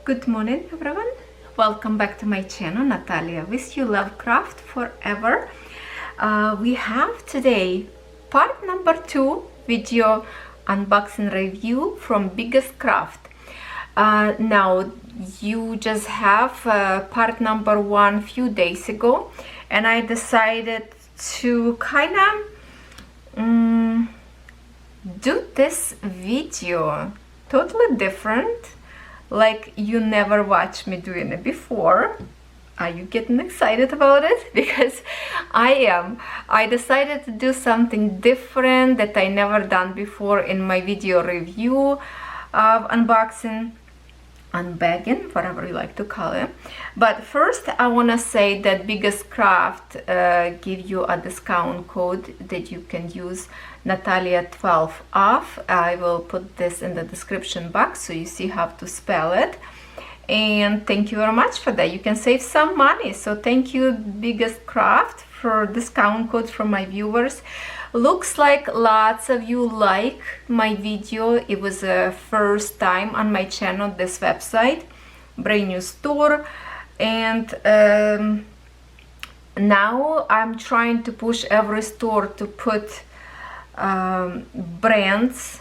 Good morning everyone, welcome back to my channel. Nataliya with you, Lovecraftforever. We have today part number 2 video unboxing review from BIGGESTCRAFT. Now you just have part number 1 few days ago, and I decided to kind of do this video totally different, like you never watched me doing it before. Are you getting excited about it? Because I am. I decided to do something different that I never done before in my video review of unboxing, unbagging, whatever you like to call it. But first I want to say that BIGGESTCRAFT give you a discount code that you can use, Nataliya6 OFF. I will put this in the description box so you see how to spell it. And thank you very much for that. You can save some money. So thank you BIGGESTCRAFT for discount code for my viewers. Looks like lots of you like my video. It was a first time on my channel, this website, brand new store, and now I'm trying to push every store to put brands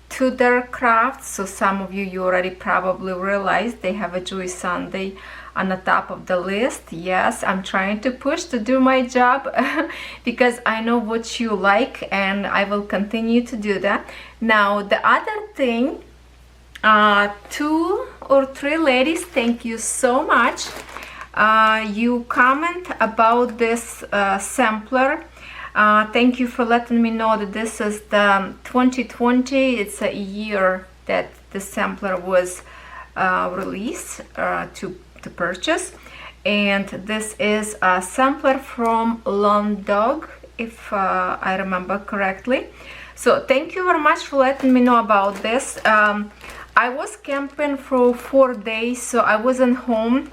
to their crafts. So some of you already probably realized they have a Joy Sunday on the top of the list. Yes, I'm trying to push to do my job because I know what you like, and I will continue to do that. Now the other thing, 2 or 3 ladies, thank you so much. You comment about this sampler. Thank you for letting me know that this is the 2020. It's a year that the sampler was released to purchase, and this is a sampler from Lone Dog, if I remember correctly. So thank you very much for letting me know about this. I was camping for 4 days, so I wasn't home.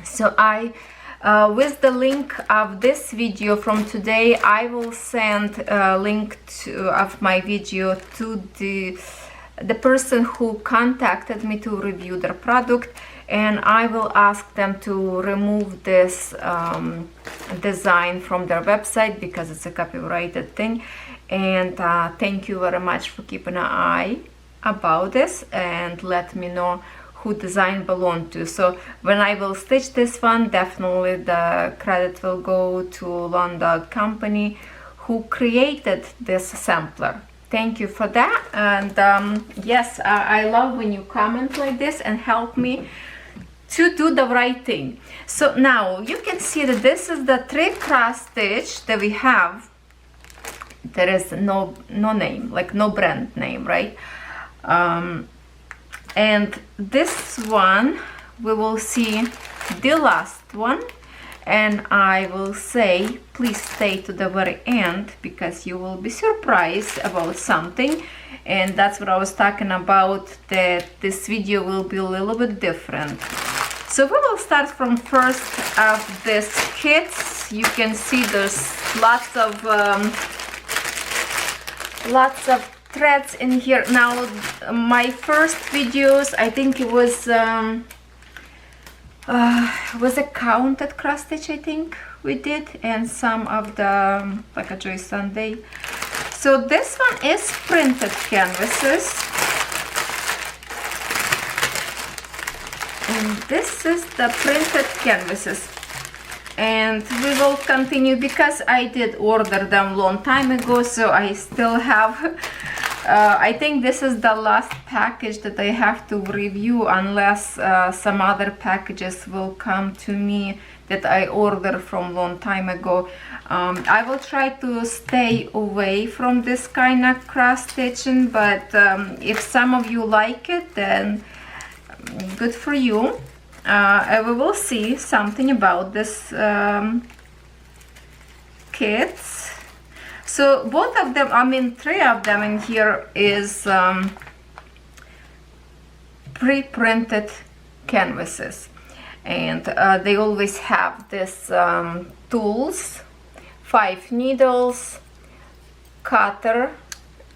So I with the link of this video from today, I will send a link of my video to the person who contacted me to review their product, and I will ask them to remove this design from their website because it's a copyrighted thing. And thank you very much for keeping an eye about this and let me know who design belong to. So when I will stitch this one, definitely the credit will go to Lone Dog company who created this sampler. Thank you for that. And yes, I love when you comment like this and help me to do the right thing. So now you can see that this is the 3 cross stitch that we have. There is no name, like no brand name, right? And this one we will see the last one, and I will say please stay to the very end because you will be surprised about something. And that's what I was talking about, that this video will be a little bit different. So we will start from first of these kits. You can see there's lots of threads in here. Now my first videos, I think it was a counted cross stitch, I think we did, and some of the like a Joy Sunday. So this one is printed canvases, and this is the printed canvases. And we will continue because I did order them long time ago, so I still have I think this is the last package that I have to review, unless some other packages will come to me that I ordered from long time ago. I will try to stay away from this kind of cross stitching, but if some of you like it, then good for you. We will see something about this kits. So both of them, I mean 3 of them in here is pre-printed canvases, and they always have this tools, 5 needles, cutter.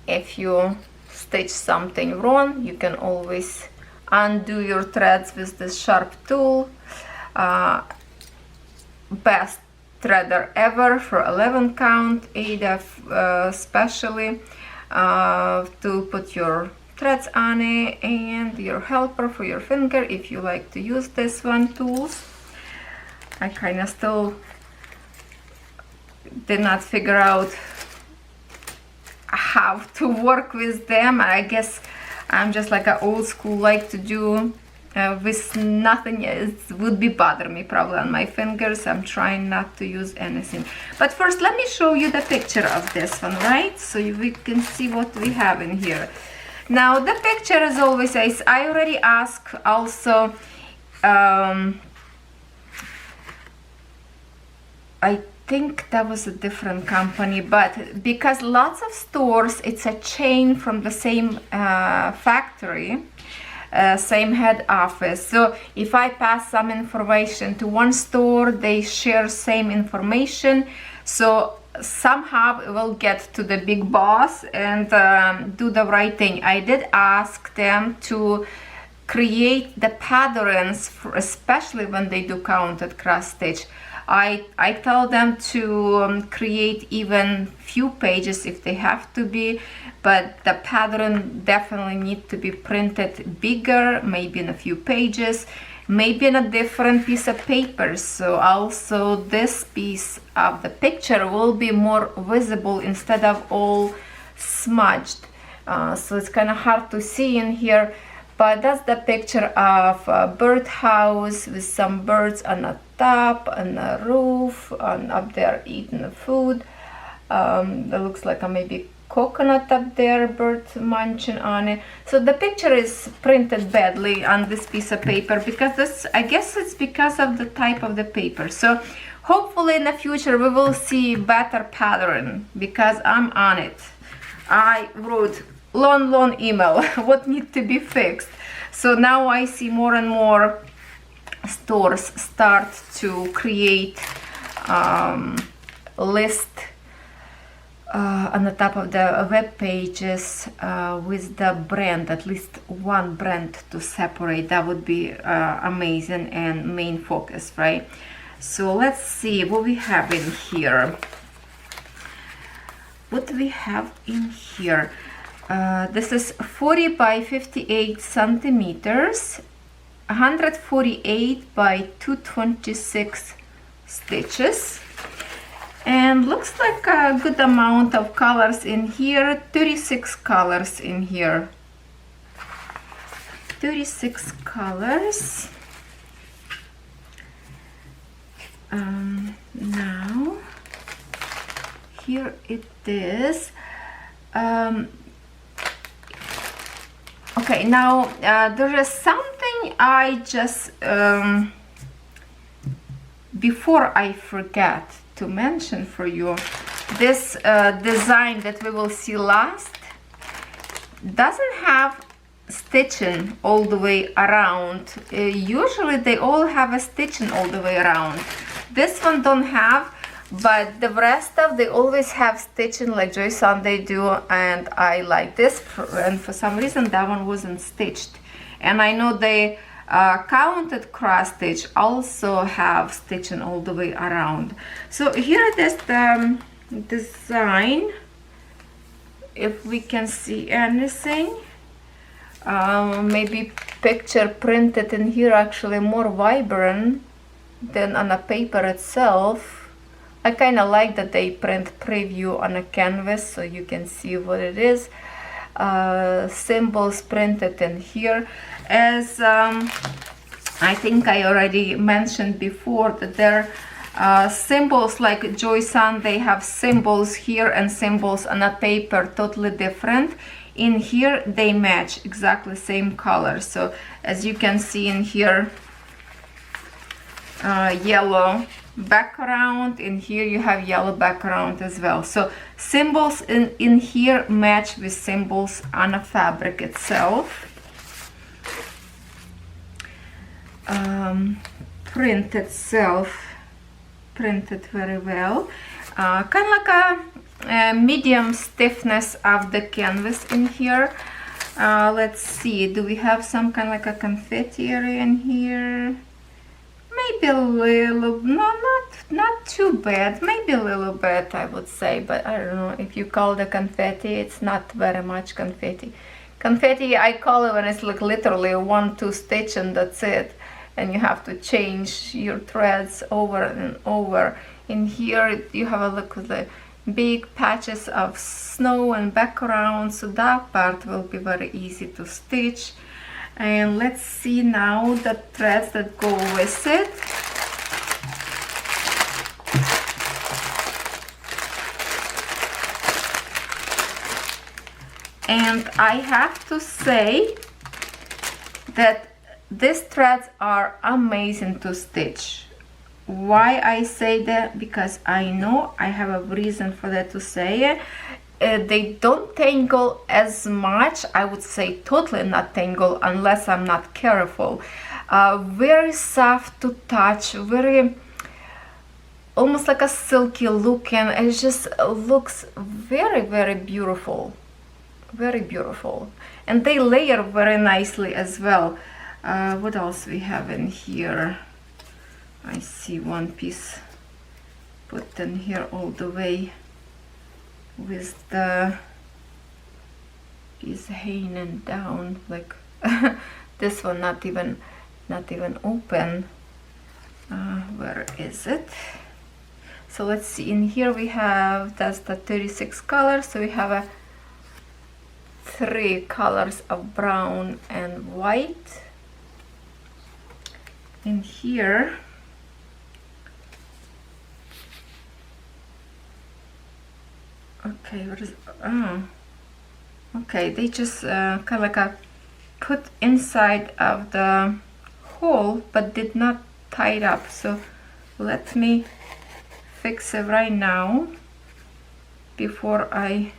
If you stitch something wrong, you can always undo your threads with this sharp tool. Best threader ever for 11 count, Ada especially, to put your threads on it, and your helper for your finger if you like to use this one tools. I kind of still did not figure out how to work with them. I guess I'm just like an old school, like to do with nothing. It would be bother me probably on my fingers. I'm trying not to use anything. But first let me show you the picture of this one, right? So we can see what we have in here. Now the picture, as always, I already asked also, I think that was a different company, but because lots of stores, it's a chain from the same factory, same head office. So if I pass some information to one store, they share same information. So somehow it will get to the big boss and do the right thing. I did ask them to create the patterns, especially when they do counted cross stitch. I tell them to create even few pages if they have to be, but the pattern definitely need to be printed bigger, maybe in a few pages, maybe in a different piece of paper. So also this piece of the picture will be more visible instead of all smudged. So it's kind of hard to see in here, but that's the picture of a birdhouse with some birds on the top and a roof, and up there eating the food. That looks like a maybe coconut up there, bird munching on it. So the picture is printed badly on this piece of paper because this, I guess it's because of the type of the paper. So hopefully in the future we will see better pattern because I'm on it. I wrote long email what need to be fixed. So now I see more and more stores start to create list on the top of the web pages with the brand, at least one brand to separate. That would be amazing and main focus, right? So let's see what we have in here. What do we have in here? This is 40 by 58 centimeters, 148 by 226 stitches, and looks like a good amount of colors in here. 36 colors in here. 36 colors. Now here it is. Okay, now there is something I just before I forget to mention for you. This design that we will see last doesn't have stitching all the way around. Usually they all have a stitching all the way around. This one don't have, but the rest of they always have stitching like Joy Sunday do, and I like this. And for some reason that one wasn't stitched. And I know they counted cross stitch also have stitching all the way around. So here it is, the design, if we can see anything. Maybe picture printed in here actually more vibrant than on a paper itself. I kind of like that they print preview on a canvas so you can see what it is. Symbols printed in here. As I think I already mentioned before, that there are symbols like Joy Sunday have symbols here and symbols on a paper totally different. In here they match exactly same color. So as you can see in here, yellow background, in here you have yellow background as well. So symbols in here match with symbols on a fabric itself. Print itself printed very well. Kind of like a medium stiffness of the canvas in here. Let's see, do we have some kind of like a confetti area in here? Maybe a little, no, not too bad, maybe a little bit I would say, but I don't know if you call the confetti, it's not very much confetti. Confetti I call it when it's like literally 1-2 stitch and that's it, and you have to change your threads over and over. In here you have a look at the big patches of snow and background, so that part will be very easy to stitch. And let's see now the threads that go with it. And I have to say that these threads are amazing to stitch. Why I say that? Because I know I have a reason for that to say it. They don't tangle as much. I would say totally not tangle unless I'm not careful. Very soft to touch, very almost like a silky look, and it just looks very, very beautiful. Very beautiful. And they layer very nicely as well. What else we have in here? I see one piece put in here all the way with the piece hanging down, like this one not even open. Where is it? So let's see, in here we have, that's the 36 colors, so we have 3 colors of brown and white. In here okay, what is, oh, okay, they just kind of like a put inside of the hole but did not tie it up, so let me fix it right now before I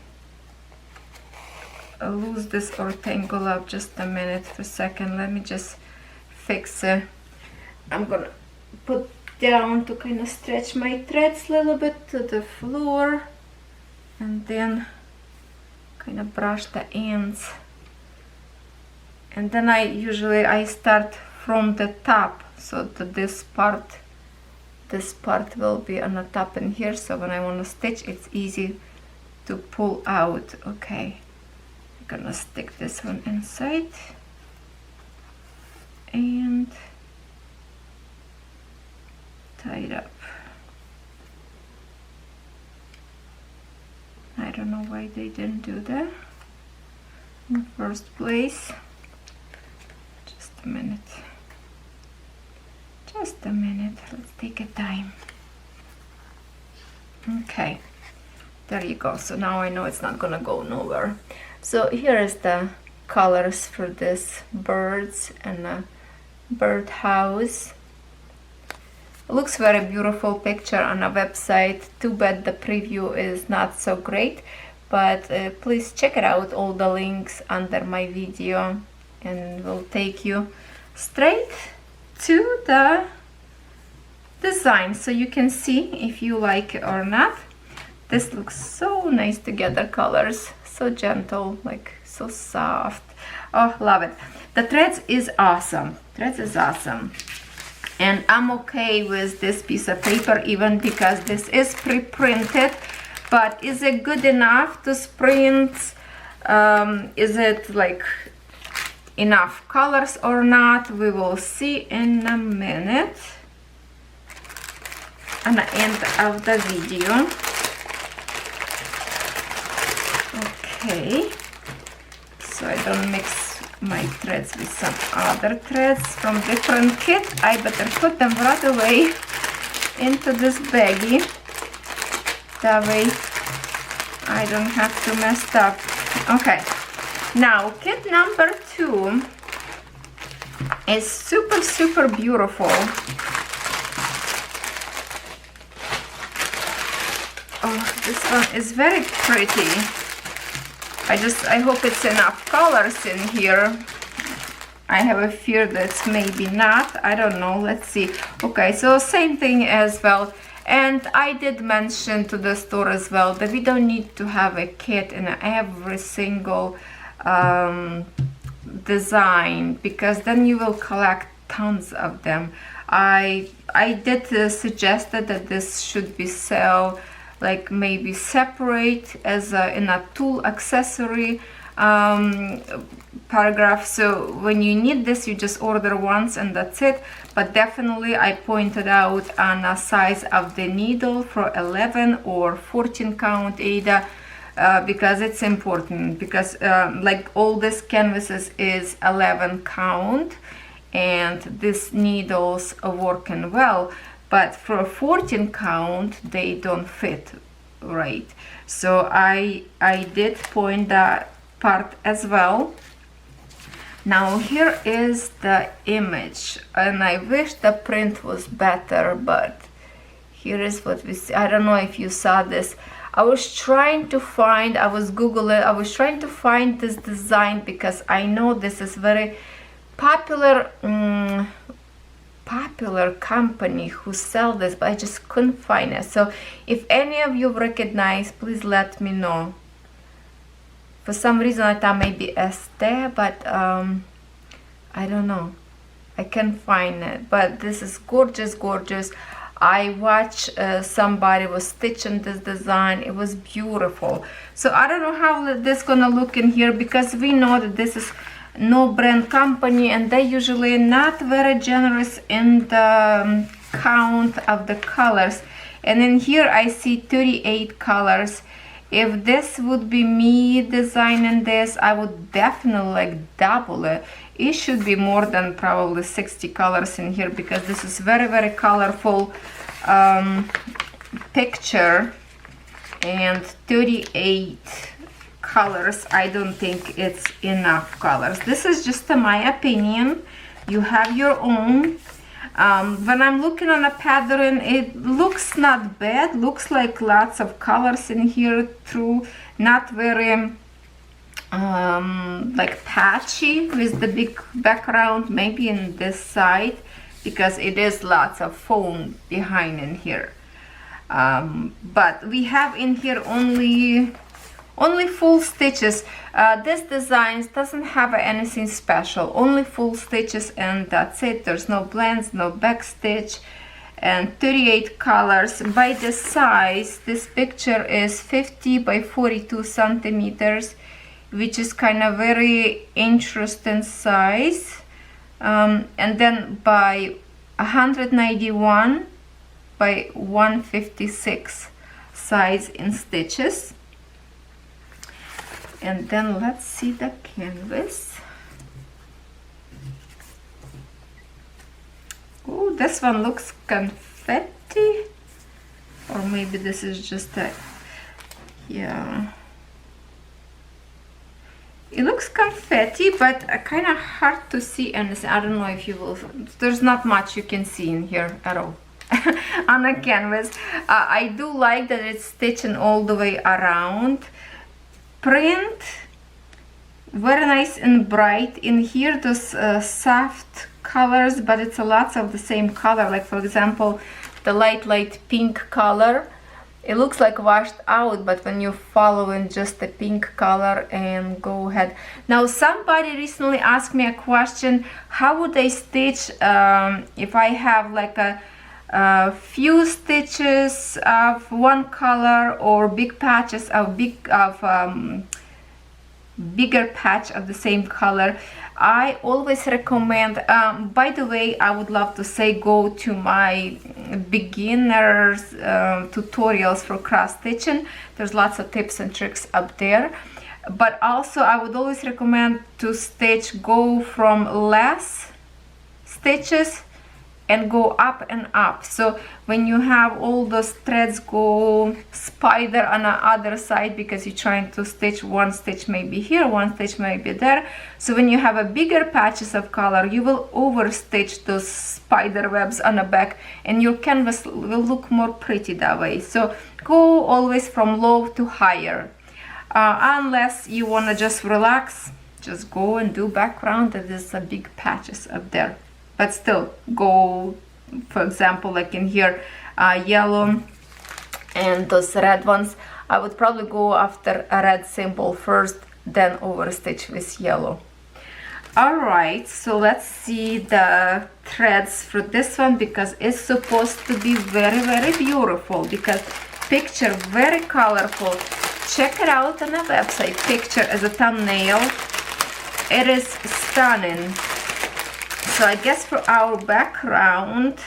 lose this or tangle up. Just a minute, for a second, let me just fix it. I'm gonna put down to kind of stretch my threads a little bit to the floor, and then kind of brush the ends, and then I start from the top, so that this part will be on the top in here, so when I want to stitch it's easy to pull out. Okay, I'm gonna stick this one inside and tie it up. I don't know why they didn't do that in the first place. Just a minute. Just a minute. Let's take a time. Okay. There you go. So now I know it's not gonna go nowhere. So here is the colors for this birds and a bird house. Looks very beautiful picture on a website. Too bad the preview is not so great, but please check it out, all the links under my video, and will take you straight to the design so you can see if you like it or not. This looks so nice together, colors so gentle, like so soft. Oh, love it. The threads is awesome. Threads is awesome. And I'm okay with this piece of paper, even because this is pre-printed, but is it good enough to print? Is it like enough colors or not? We will see in a minute at the end of the video. Okay, so I don't mix my threads with some other threads from different kit. I better put them right away into this baggie, that way I don't have to mess up. Okay, now kit number 2 is super beautiful. Oh, this one is very pretty. I hope it's enough colors in here. I have a fear that's maybe not. I don't know. Let's see. Okay, so same thing as well. And I did mention to the store as well that we don't need to have a kit in every single design, because then you will collect tons of them. I did suggested that this should be sell like maybe separate as in a tool accessory paragraph. So when you need this, you just order once and that's it. But definitely I pointed out on a size of the needle for 11 or 14 count either, because it's important, because like all these canvases is 11 count and these needles are working well, but for a 14 count they don't fit right. So I did point that part as well. Now here is the image, and I wish the print was better, but here is what we see. I don't know if you saw this. I was trying to find, I was Googling, I was trying to find this design because I know this is very popular popular company who sell this, but I just couldn't find it. So if any of you recognize, please let me know. For some reason I thought maybe Estee, but I don't know, I can't find it. But this is gorgeous, gorgeous. I watched somebody was stitching this design. It was beautiful. So I don't know how this gonna look in here, because we know that this is no brand company and they usually not very generous in the count of the colors. And in here I see 38 colors. If this would be me designing this, I would definitely like double it. It should be more than probably 60 colors in here, because this is very, very colorful picture. And 38 colors, I don't think it's enough colors. This is just my opinion. You have your own. When I'm looking on a pattern, it looks not bad, looks like lots of colors in here through, not very like patchy with the big background, maybe in this side, because it is lots of foam behind in here. But we have in here only full stitches. This design doesn't have anything special, only full stitches and that's it. There's no blends, no back stitch, and 38 colors. By the size, this picture is 50 by 42 centimeters, which is kind of very interesting size. And then by 191 by 156 size in stitches. And then let's see the canvas. Oh, this one looks confetti, or maybe this is just a, yeah, it looks confetti, but kind of hard to see anything. I don't know if you will, there's not much you can see in here at all on a canvas. I do like that it's stitching all the way around. Print very nice and bright in here, those soft colors, but it's a lots of the same color. Like for example, the light pink color, it looks like washed out, but when you follow in just the pink color and go ahead. Now somebody recently asked me a question, how would I stitch if I have like a few stitches of one color or big patches of bigger patch of the same color. I always recommend, by the way, I would love to say go to my beginners tutorials for cross stitching. There's lots of tips and tricks up there. But also I would always recommend to stitch, go from less stitches and go up and up. So when you have all those threads go spider on the other side, because you're trying to stitch one stitch maybe here, one stitch maybe there. So when you have a bigger patches of color, you will overstitch those spider webs on the back and your canvas will look more pretty that way. So go always from low to higher. Unless you want to just relax, just go and do background. That is a big patches up there. But still go, for example, like in here, yellow and those red ones. I would probably go after a red symbol first, then overstitch with yellow. All right, so let's see the threads for this one, because it's supposed to be very, very beautiful, because picture very colorful. Check it out on the website, picture as a thumbnail. It is stunning. So I guess for our background,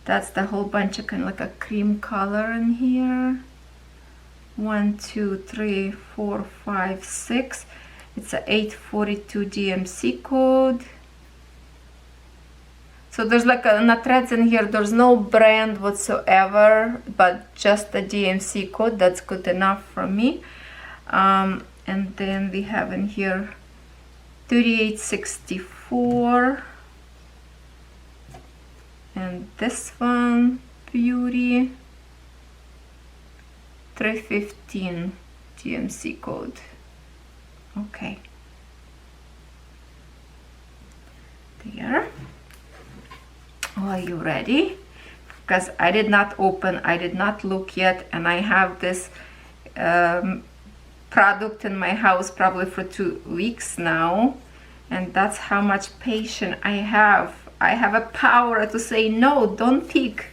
that's the whole bunch of kind of like a cream color in here. 1, 2, 3, 4, 5, 6. It's a 842 DMC code. So there's like no threads in here. There's no brand whatsoever, but just the DMC code. That's good enough for me. And then we have in here 3864. And this one, Beauty, 315 DMC code. Okay, there. Are you ready? Because I did not open, I did not look yet, and I have this product in my house probably for 2 weeks now, and that's how much patience I have. I have a power to say no, don't peek,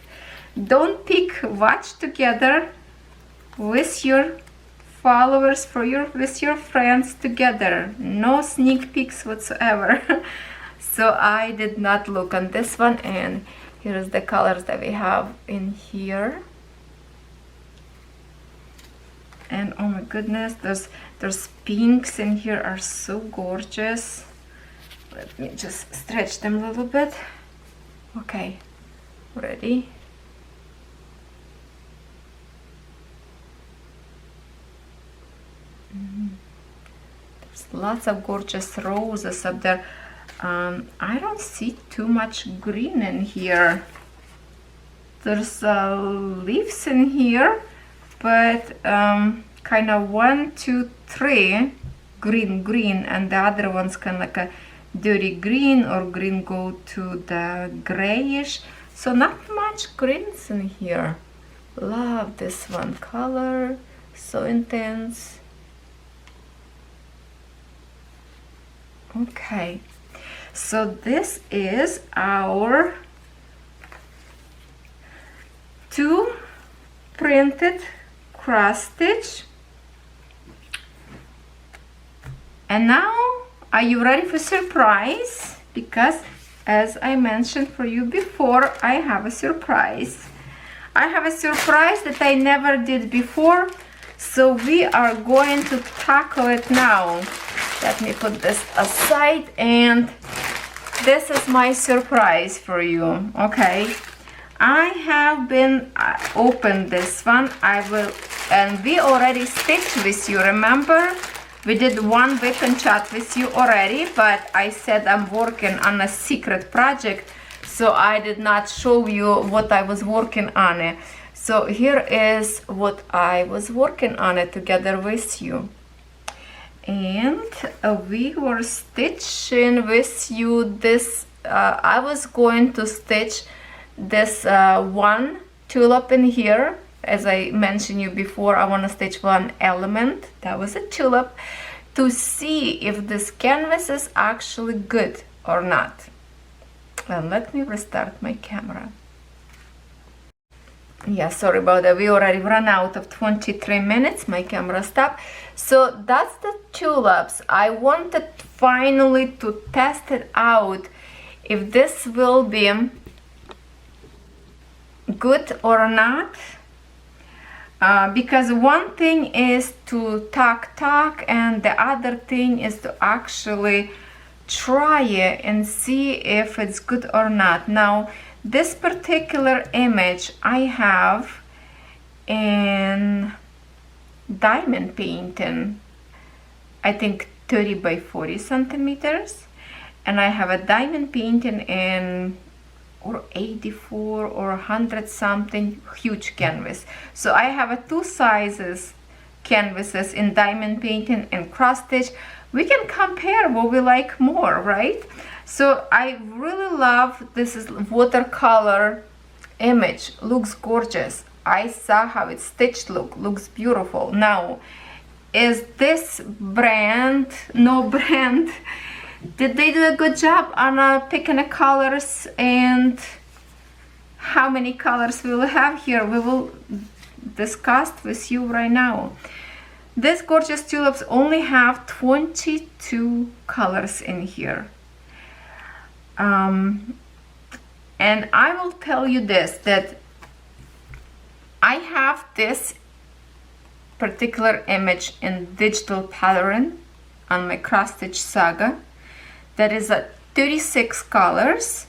don't peek. Watch together with your followers, with your friends together. No sneak peeks whatsoever. So I did not look on this one, and here's the colors that we have in here. And oh my goodness, there's pinks in here, are so gorgeous. Let me just stretch them a little bit. Okay, ready? There's lots of gorgeous roses up there. I don't see too much green in here. There's leaves in here, but kind of 1, 2, 3 green, and the other one's kind of like a dirty green, or green go to the grayish. So not much greens in here. Love this one color, so intense. Okay, so this is our 2 printed cross stitch. And now, are you ready for surprise? Because as I mentioned for you before, I have a surprise. I have a surprise that I never did before, so we are going to tackle it now. Let me put this aside, and this is my surprise for you. Okay, I have been opened this one. And we already stitched with you, remember? We did one whip and chat with you already, but I said I'm working on a secret project, so I did not show you what I was working on it. So here is what I was working on it together with you. And we were stitching with you this, I was going to stitch this one tulip in here. As I mentioned you before, I want to stitch one element, that was a tulip, to see if this canvas is actually good or not. And let me restart my camera. Yeah, sorry about that, we already ran out of 23 minutes, my camera stopped. So that's the tulips. I wanted finally to test it out, if this will be good or not. Because one thing is to talk, and the other thing is to actually try it and see if it's good or not. Now, this particular image I have in diamond painting, I think 30 by 40 centimeters, and I have a diamond painting in or 84 or 100 something huge canvas. So I have 2 sizes canvases in diamond painting and cross stitch. We can compare what we like more, right? So I really love this is watercolor image, looks gorgeous. I saw how it's stitched, looks beautiful. Now is this brand, No Brand, did they do a good job on picking the colors and how many colors we will have here? We will discuss with you right now. This gorgeous tulips only have 22 colors in here. And I will tell you this, that I have this particular image in digital pattern on my cross stitch saga that is at 36 colors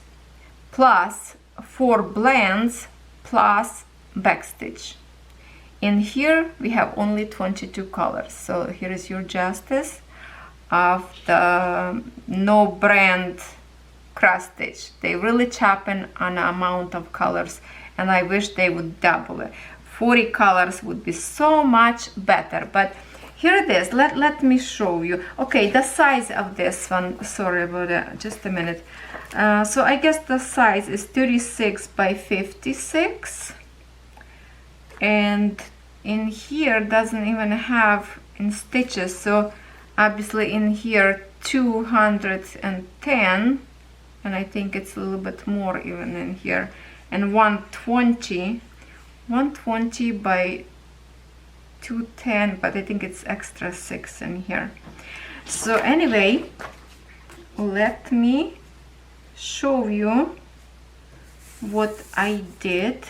plus 4 blends plus backstitch. In here we have only 22 colors. So here is your justice of the No Brand cross stitch. They really chop in on the amount of colors, and I wish they would double it. 40 colors would be so much better, but here it is. Let me show you. Okay, the size of this one, sorry about that, just a minute. So I guess the size is 36 by 56, and in here doesn't even have in stitches, so obviously in here 210, and I think it's a little bit more even in here, and 120 by 210, but I think it's extra 6 in here. So anyway, let me show you what I did.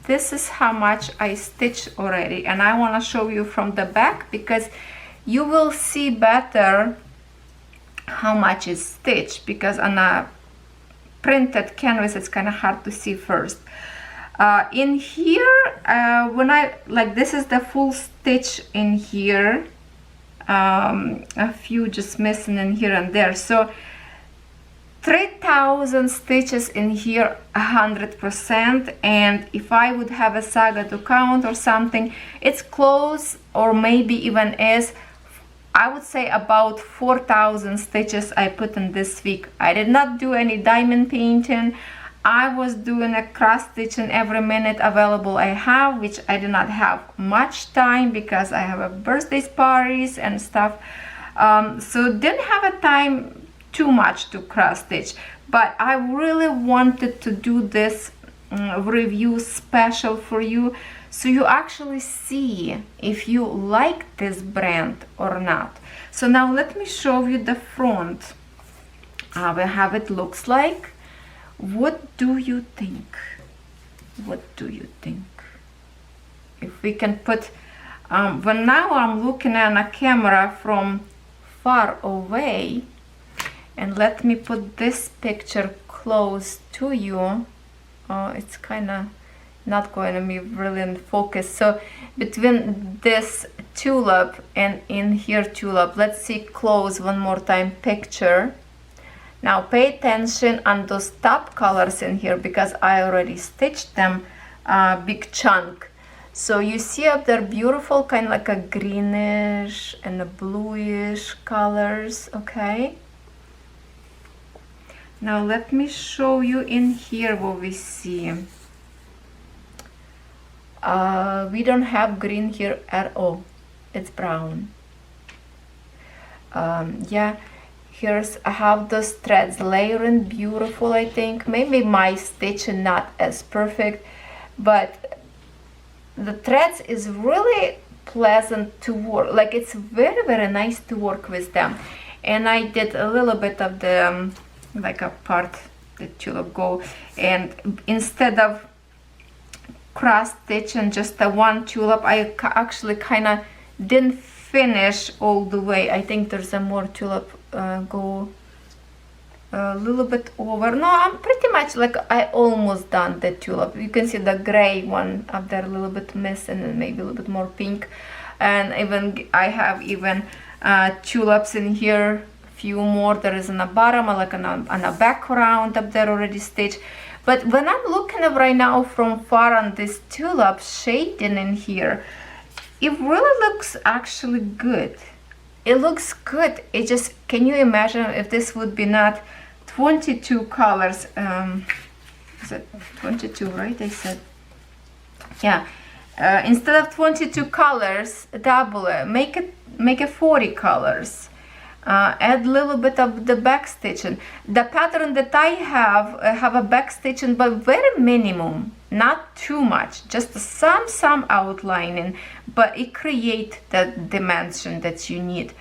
This is how much I stitched already, and I want to show you from the back because you will see better how much is stitched, because on a printed canvas it's kind of hard to see first. In here, when I like, this is the full stitch in here, a few just missing in here and there, so 3,000 stitches in here, 100%. And if I would have a saga to count or something, it's close, or maybe even is, I would say about 4,000 stitches I put in this week. I did not do any diamond painting. I was doing a cross stitching every minute available I have, which I did not have much time because I have a birthday parties and stuff. So didn't have a time too much to cross stitch, but I really wanted to do this review special for you, so you actually see if you like this brand or not. So now let me show you the front, how it looks like. What do you think? What do you think? If we can put, when now I'm looking at a camera from far away, and let me put this picture close to you. It's kind of not going to be really in focus. So between this tulip and in here tulip, let's see close one more time picture. Now pay attention on those top colors in here because I already stitched them big chunk. So you see up there beautiful kind of like a greenish and a bluish colors, okay? Now let me show you in here what we see. We don't have green here at all. It's brown. Yeah, here's I have those threads layering beautiful. I think maybe my stitching not as perfect, but the threads is really pleasant to work. Like it's very nice to work with them. And I did a little bit of the like a part the tulip go, and instead of cross stitching just the one tulip, I actually kind of didn't finish all the way. I think there's a more tulip go a little bit over. No, I'm pretty much like I almost done the tulip. You can see the gray one up there a little bit missing, and maybe a little bit more pink, and even I have even tulips in here. Few more there is on the bottom, like on a background up there already stitched. But when I'm looking at right now from far on this tulip shading in here, it really looks actually good. It looks good. It just, can you imagine if this would be not 22 colors? Is it 22, right? I said, yeah. instead of 22 colors, double it, make it 40 colors. Add a little bit of the back stitching. The pattern that I have a back stitching, but very minimum, not too much, just some outlining, but it create that dimension that you need.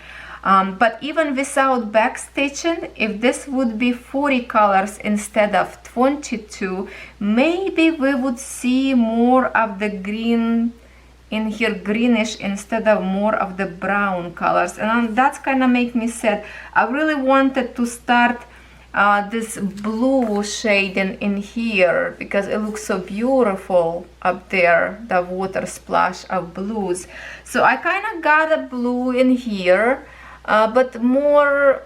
But even without back stitching, if this would be 40 colors instead of 22, maybe we would see more of the green in here, greenish, instead of more of the brown colors, and that's kind of make me sad. I really wanted to start this blue shade in here because it looks so beautiful up there, the water splash of blues. So I kind of got a blue in here, but more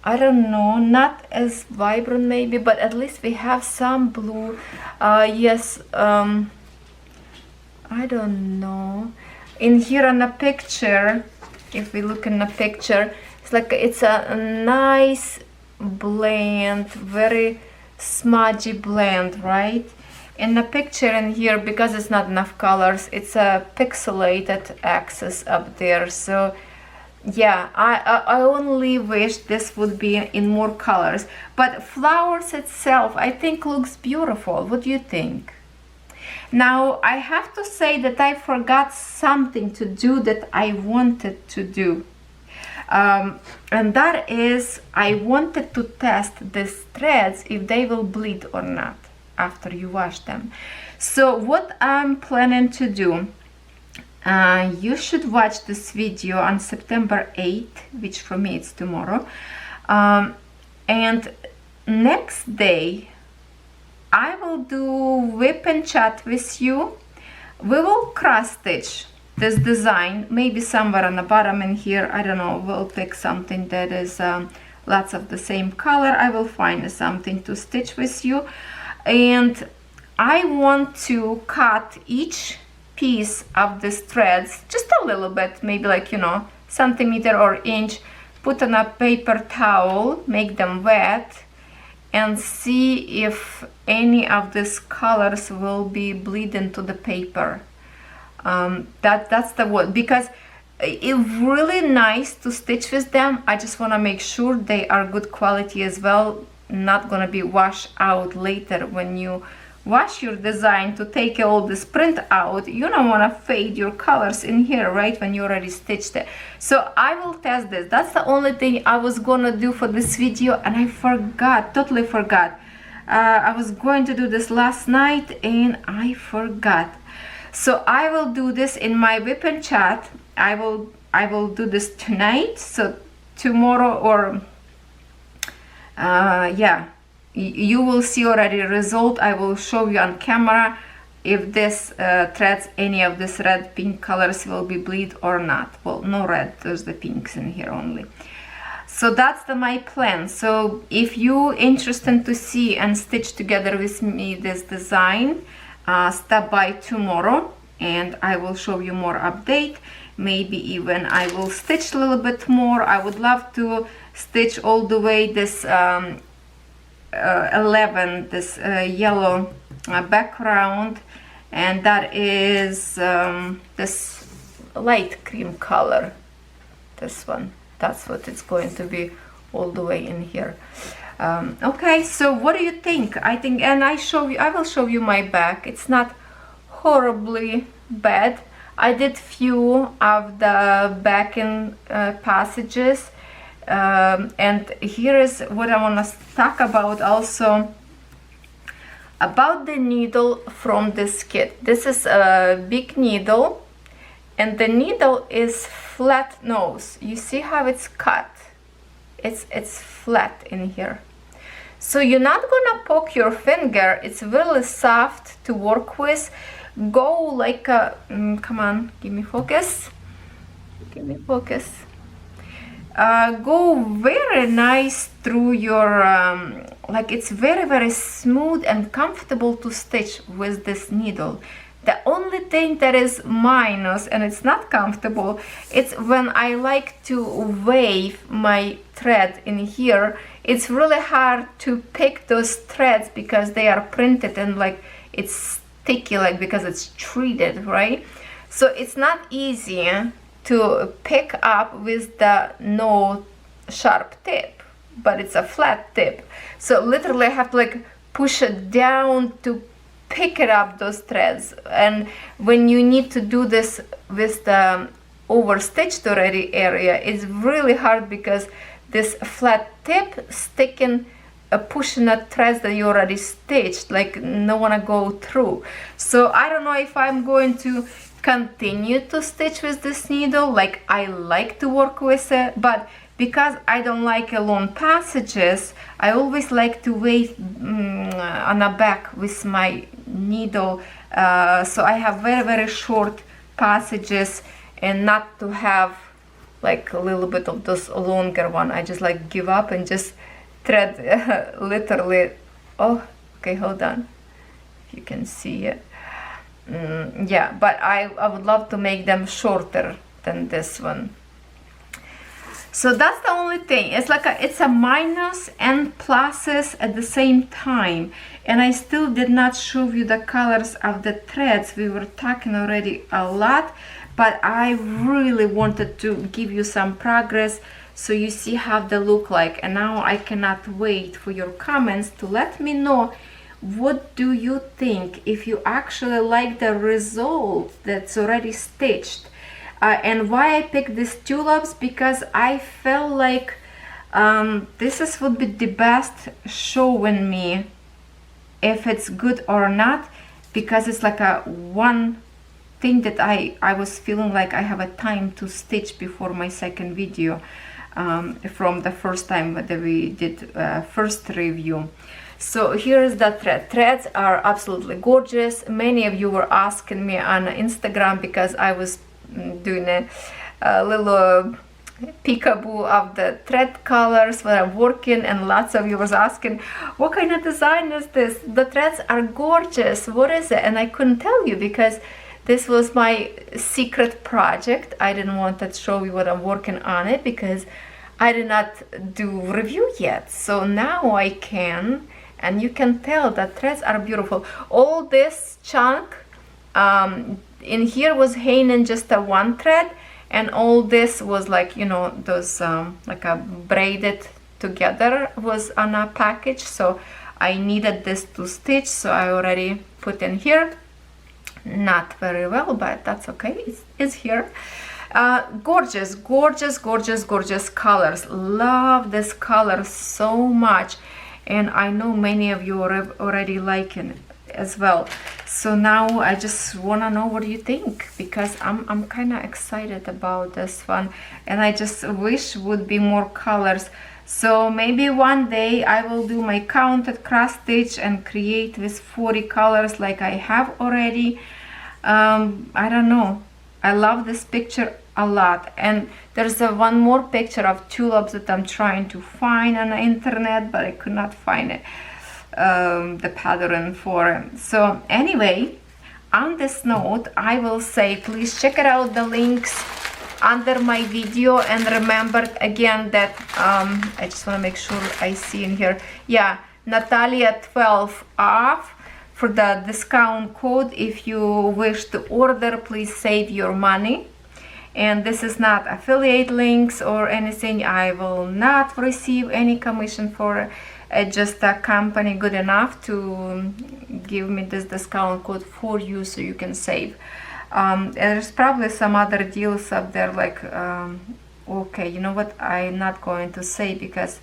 I don't know, not as vibrant maybe, but at least we have some blue. Yes, I don't know. In here on the picture, if we look in the picture, it's like it's a nice blend, very smudgy blend, right? In the picture in here, because it's not enough colors, it's a pixelated axis up there. So yeah, I only wish this would be in more colors. But flowers itself, I think looks beautiful. What do you think? Now, I have to say that I forgot something to do that I wanted to do. And that is, I wanted to test these threads if they will bleed or not after you wash them. So what I'm planning to do, you should watch this video on September 8th, which for me it's tomorrow. And next day, I will do whip and chat with you. We will cross stitch this design, maybe somewhere on the bottom in here, I don't know. We'll pick something that is lots of the same color. I will find something to stitch with you. And I want to cut each piece of these threads just a little bit, maybe like, you know, centimeter or inch, put on a paper towel, make them wet, and see if any of these colors will be bleeding to the paper. That's the word, because it's really nice to stitch with them. I just want to make sure they are good quality as well, not gonna be washed out later when you wash your design to take all this print out. You don't want to fade your colors in here, right, when you already stitched it. So I will test this. That's the only thing I was gonna do for this video, and I forgot, totally forgot. I was going to do this last night and I forgot. So I will do this in my whip and chat. I will do this tonight, so tomorrow, or yeah, you will see already the result. I will show you on camera if this threads, any of this red pink colors will be bleed or not. Well, no red, there's the pinks in here only. So that's my plan. So if you interested to see and stitch together with me this design, stop by tomorrow and I will show you more update. Maybe even I will stitch a little bit more. I would love to stitch all the way this 11, this yellow background, and that is this light cream color, this one. That's what it's going to be all the way in here. Okay, so what do you think? I think, and I will show you my back. It's not horribly bad. I did few of the backing passages, and here is what I want to talk about also, about the needle from this kit. This is a big needle, and the needle is flat nose. You see how it's cut? It's flat in here. So you're not gonna poke your finger. It's really soft to work with. Go like a, come on, give me focus. Give me focus. Go very nice through your, like it's very, very smooth and comfortable to stitch with this needle. The only thing that is minus, and it's not comfortable, it's when I like to wave my thread in here. It's really hard to pick those threads because they are printed and like it's sticky, like because it's treated, right? So it's not easy to pick up with the no sharp tip, but it's a flat tip. So literally I have to like push it down to pick it up, those threads. And when you need to do this with the overstitched already area, it's really hard because this flat tip sticking, pushing the threads that you already stitched, like no wanna go through. So I don't know if I'm going to continue to stitch with this needle. Like I like to work with it, but because I don't like long passages, I always like to wait on the back with my needle, so I have very short passages, and not to have like a little bit of this longer one. I just like give up and just thread literally. Oh, okay, hold on, if you can see it. Yeah, but I would love to make them shorter than this one. So that's the only thing. It's like it's a minus and pluses at the same time. And I still did not show you the colors of the threads. We were talking already a lot, but I really wanted to give you some progress so you see how they look like. And now I cannot wait for your comments to let me know, what do you think, if you actually like the result that's already stitched. And why I picked these tulips, because I felt like this would be the best showing me if it's good or not, because it's like a one thing that I was feeling like I have a time to stitch before my second video, from the first time that we did first review. So here is the thread. Threads are absolutely gorgeous. Many of you were asking me on Instagram, because I was doing a little peekaboo of the thread colors when I'm working, and lots of you was asking, what kind of design is this? The threads are gorgeous, what is it? And I couldn't tell you because this was my secret project. I didn't want to show you what I'm working on it because I did not do review yet. So now I can, and you can tell that threads are beautiful. All this chunk in here was hanging just a one thread, and all this was like, you know, those like a braided together was on a package. So I needed this to stitch, so I already put in here. Not very well, but that's okay, it's here. Gorgeous, gorgeous, gorgeous, gorgeous colors. Love this color so much, and I know many of you are already liking it as well. So now I just want to know what you think, because I'm kind of excited about this one, and I just wish would be more colors. So maybe one day I will do my counted cross stitch and create with 40 colors like I have already. I don't know, I love this picture a lot, and there's one more picture of tulips that I'm trying to find on the internet, but I could not find it, the pattern for it. So anyway, on this note, I will say please check it out, the links under my video, and remember again that I just want to make sure I see in here, yeah, Nataliya12 off for the discount code. If you wish to order, please save your money. And this is not affiliate links or anything. I will not receive any commission for it. Just a company good enough to give me this discount code for you so you can save. There's probably some other deals up there, like okay, you know what, I'm not going to say because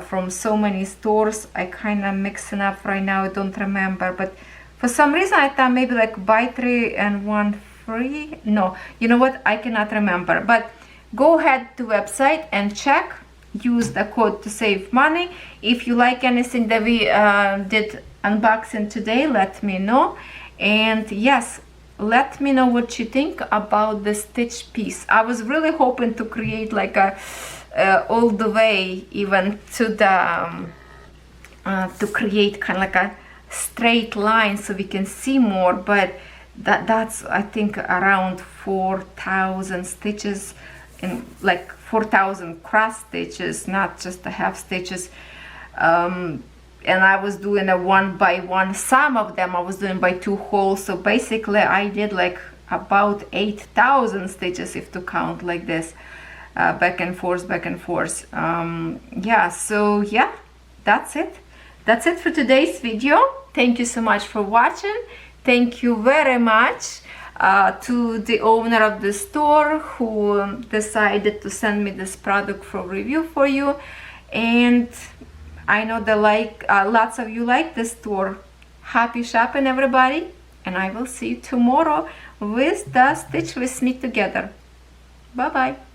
from so many stores I kind of mixing up right now. I don't remember, but for some reason I thought maybe like buy 3 and 1 free. No, you know what, I cannot remember. But go ahead to website and check, use the code to save money. If you like anything that we did unboxing today, let me know. And yes, let me know what you think about the stitch piece. I was really hoping to create like a all the way even to the to create kind of like a straight line so we can see more, but that's I think around 4,000 stitches, and like 4,000 cross stitches, not just the half stitches. and I was doing a 1 by 1. Some of them I was doing by 2 holes, so basically I did like about 8,000 stitches, if to count like this, back and forth, back and forth. Yeah, so yeah, that's it for today's video. Thank you so much for watching. Thank you very much to the owner of the store who decided to send me this product for review for you. And I know that lots of you like the store. Happy shopping, everybody, and I will see you tomorrow with the Stitch With Me together. Bye bye.